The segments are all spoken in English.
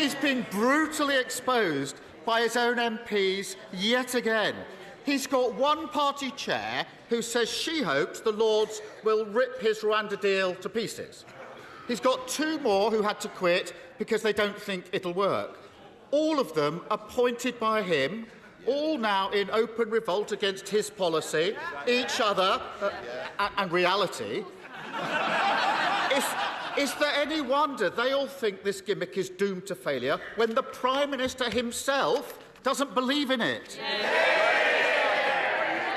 He's been brutally exposed by his own MPs yet again. He's got one party chair who says she hopes the Lords will rip his Rwanda deal to pieces. He's got two more who had to quit because they don't think it'll work. All of them appointed by him, all now in open revolt against his policy, each other, and reality. Is there any wonder they all think this gimmick is doomed to failure when the Prime Minister himself doesn't believe in it?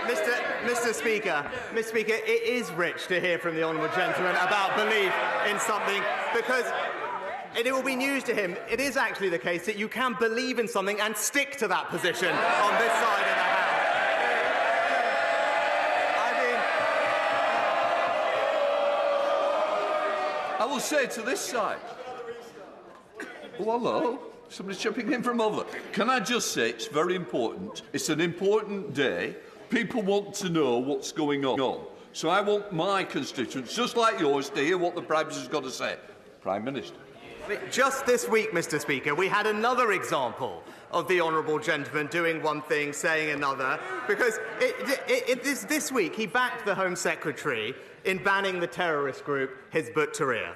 Mr. Speaker, it is rich to hear from the honourable gentleman about belief in something, because it will be news to him. It is actually the case that you can believe in something and stick to that position on this side of the House. I will say to this side. Oh, hello. Somebody's jumping in from over. Can I just say it's very important. It's an important day. People want to know what's going on. So I want my constituents, just like yours, to hear what the Prime Minister's got to say. Prime Minister. Just this week, Mr. Speaker, we had another example of the honourable gentleman doing one thing, saying another, because this week he backed the Home Secretary in banning the terrorist group Hizb-ut-Tahrir,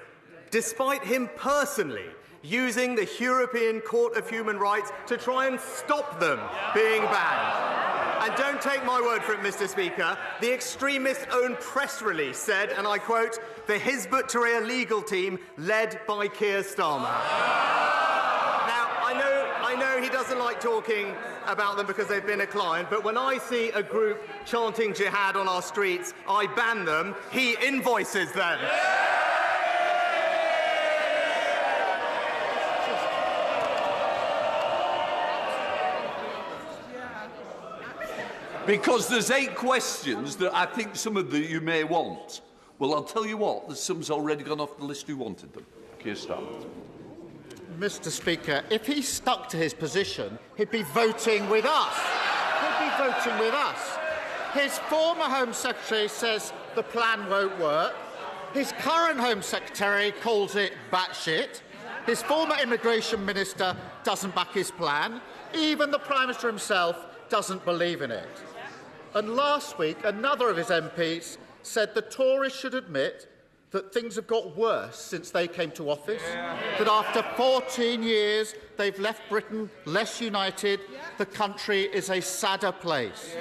despite him personally using the European Court of Human Rights to try and stop them being banned. And don't take my word for it, Mr. Speaker, the extremist's own press release said, and I quote, "the Hizb-ut-Tahrir legal team led by Keir Starmer." Now, I know he doesn't like talking about them because they've been a client, but when I see a group chanting jihad on our streets, I ban them, he invoices them. Because there's 8 questions that I think some of you may want. Well, I'll tell you what, there's some's already gone off the list who wanted them. Keir Starmer. Mr. Speaker, if he stuck to his position, he'd be voting with us. His former Home Secretary says the plan won't work. His current Home Secretary calls it batshit. His former Immigration Minister doesn't back his plan. Even the Prime Minister himself doesn't believe in it. And last week, another of his MPs said the Tories should admit that things have got worse since they came to office, that after 14 years they've left Britain less united, the country is a sadder place.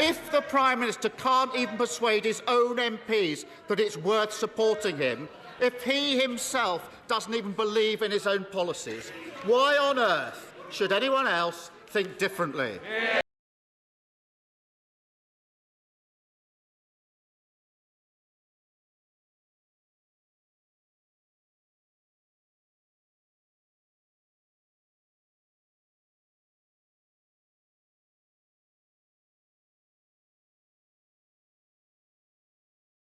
If the Prime Minister can't even persuade his own MPs that it's worth supporting him, if he himself doesn't even believe in his own policies, why on earth should anyone else think differently?